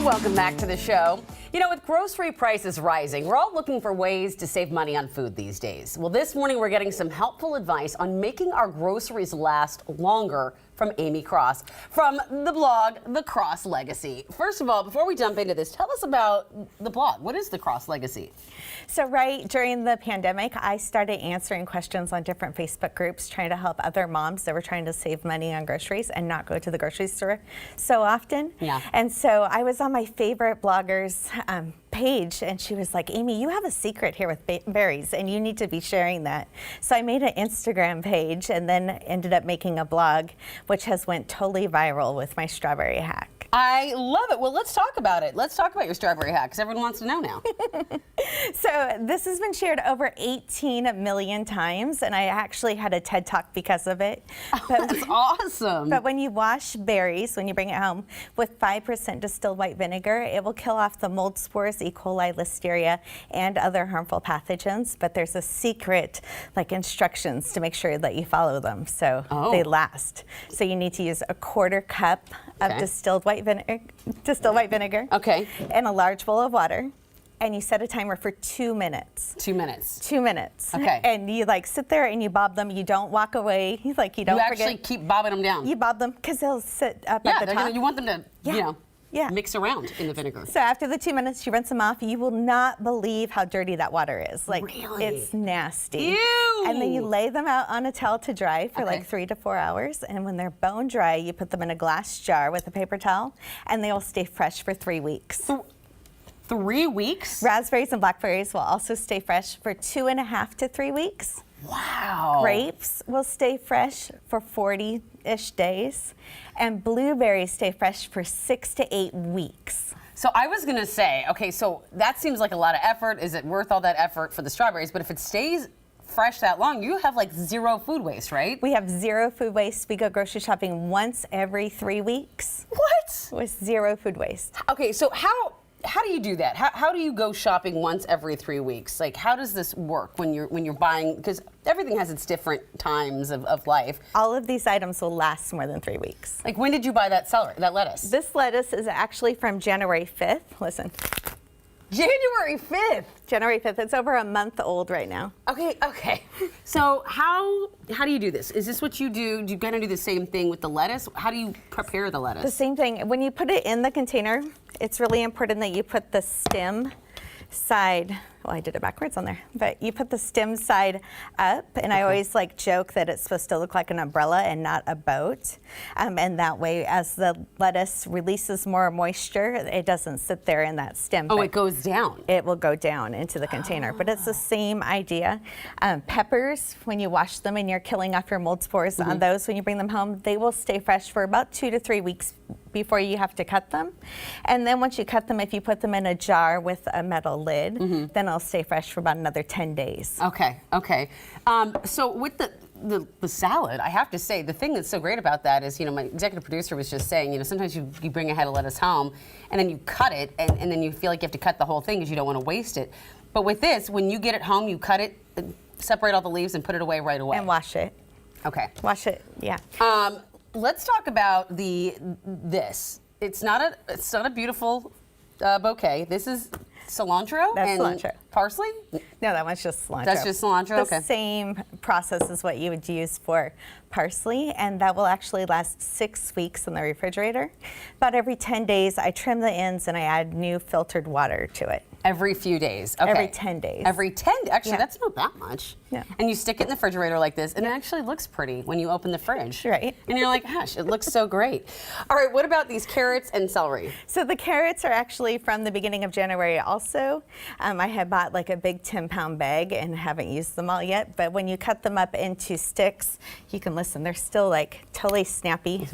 Welcome back to the show. You know, with grocery prices rising, we're all looking for ways to save money on food these days. Well, this morning we're getting some helpful advice on making our groceries last longer from Amy Cross from the blog, The Cross Legacy. First of all, before we jump into this, tell us about the blog. What is The Cross Legacy? So right during the pandemic, I started answering questions on different Facebook groups, trying to help other moms that were trying to save money on groceries and not go to the grocery store so often. Yeah. And so I was on my favorite blogger's page, and she was like, Amy, you have a secret here with berries, and you need to be sharing that. So I made an Instagram page and then ended up making a blog, which has went totally viral with my strawberry hack. I love it. Well, let's talk about it. Let's talk about your strawberry hack, because everyone wants to know now. So this has been shared over 18 million times, and I actually had a TED Talk because of it. But, that's awesome. But when you wash berries, when you bring it home, with 5% distilled white vinegar, it will kill off the mold spores, E. coli, listeria, and other harmful pathogens. But there's a secret, like instructions, to make sure that you follow them so they last. So you need to use a 1/4 cup of distilled white vinegar, okay, and a large bowl of water. And you set a timer for 2 minutes. 2 minutes. 2 minutes. Okay. And you like sit there and you bob them. You don't walk away. Like you don't You forget. actually keep bobbing them down. You bob them because they'll sit up at the top. You want them to, you know, mix around in the vinegar. So after the 2 minutes, you rinse them off. You will not believe how dirty that water is. Like, really? It's nasty. Ew! And then you lay them out on a towel to dry for like 3 to 4 hours. And when they're bone dry, you put them in a glass jar with a paper towel, and they will stay fresh for 3 weeks. 3 weeks? Raspberries and blackberries will also stay fresh for 2.5 to 3 weeks. Wow. Grapes will stay fresh for 40-ish days, and blueberries stay fresh for 6 to 8 weeks. So I was gonna say, okay, so that seems like a lot of effort. Is it worth all that effort for the strawberries? But if it stays fresh that long, you have like 0 food waste, right? We have 0 food waste. We go grocery shopping once every 3 weeks. What? With 0 food waste. Okay, so how do you do that? How do you go shopping once every 3 weeks? Like, how does this work when you're buying? Because everything has its different times of life. All of these items will last more than 3 weeks. Like, when did you buy that celery, that lettuce? This lettuce is actually from January 5th. Listen. January 5th. January 5th. It's over a month old right now. Okay. So how do you do this? Is this what you do? Do you kind of do the same thing with the lettuce? How do you prepare the lettuce? The same thing. When you put it in the container, it's really important that you put the stem side, well, I did it backwards on there, but you put the stem side up, and I always like joke that it's supposed to look like an umbrella and not a boat. And that way, as the lettuce releases more moisture, it doesn't sit there in that stem. Oh, it goes down. It will go down into the container, but it's the same idea. Peppers, when you wash them and you're killing off your mold spores on those, when you bring them home, they will stay fresh for about 2 to 3 weeks before you have to cut them. And then once you cut them, if you put them in a jar with a metal lid, then it'll stay fresh for about another 10 days. Okay. So with the salad, I have to say, the thing that's so great about that is, you know, my executive producer was just saying, you know, sometimes you bring a head of lettuce home and then you cut it and then you feel like you have to cut the whole thing because you don't want to waste it. But with this, when you get it home, you cut it, separate all the leaves and put it away right away. And wash it. Okay. Wash it, yeah. Let's talk about this. It's not a beautiful bouquet. This is cilantro and cilantro. Parsley? No, that one's just cilantro. That's just cilantro? The same process as what you would use for parsley, and that will actually last 6 weeks in the refrigerator. About every 10 days, I trim the ends and I add new filtered water to it. Every few days. Okay. Every 10 days. Every 10. Actually, that's not that much. Yeah. And you stick it in the refrigerator like this, and it actually looks pretty when you open the fridge. Right. And you're like, gosh, it looks so great. All right, what about these carrots and celery? So the carrots are actually from the beginning of January also. I had bought like a big 10-pound bag and haven't used them all yet, but when you cut them up into sticks, you can listen, they're still like totally snappy.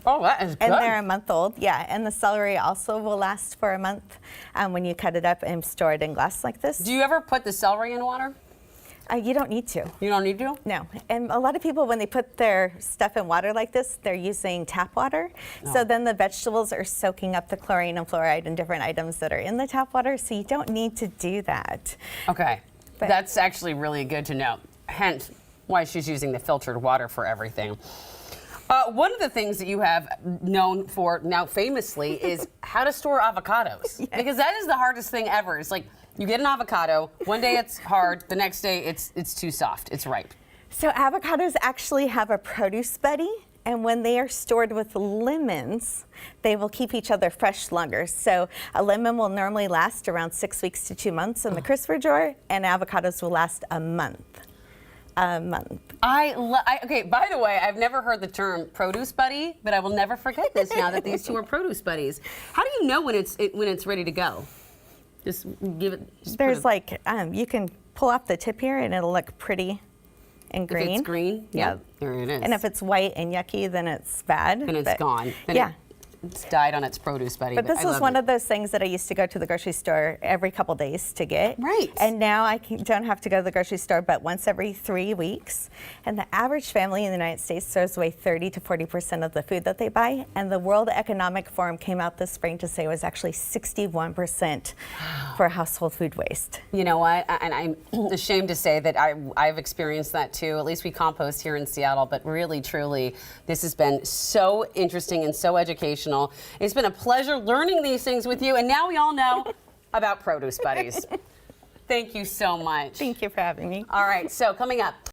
Oh, that is good. And they're a month old, yeah. And the celery also will last for a month when you cut it up and store it in glass like this. Do you ever put the celery in water? You don't need to. You don't need to? No. And a lot of people, when they put their stuff in water like this, they're using tap water. Oh. So then the vegetables are soaking up the chlorine and fluoride and different items that are in the tap water. So you don't need to do that. Okay. But that's actually really good to know. Hence why she's using the filtered water for everything. One of the things that you have known for now famously is how to store avocados. Yes. Because that is the hardest thing ever. It's like you get an avocado, one day it's hard, the next day it's too soft, it's ripe. So avocados actually have a produce buddy, and when they are stored with lemons, they will keep each other fresh longer. So a lemon will normally last around 6 weeks to 2 months in the crisper drawer, and avocados will last a month. Okay, by the way, I've never heard the term produce buddy, but I will never forget this now that these two are produce buddies. How do you know when it's ready to go? Just give it. There's like, you can pull off the tip here and it'll look pretty and green. If it's green, yeah, there it is. And if it's white and yucky, then it's bad. Then it's gone. Then yeah. It's died on its produce buddy. But this was one of those things that I used to go to the grocery store every couple days to get. Right. And now I don't have to go to the grocery store but once every 3 weeks. And the average family in the United States throws away 30 to 40% of the food that they buy. And the World Economic Forum came out this spring to say it was actually 61% for household food waste. You know what? And I'm ashamed to say that I've experienced that too. At least we compost here in Seattle. But really, truly, this has been so interesting and so educational. It's been a pleasure learning these things with you, and now we all know about produce buddies. Thank you so much. Thank you for having me. All right, so coming up.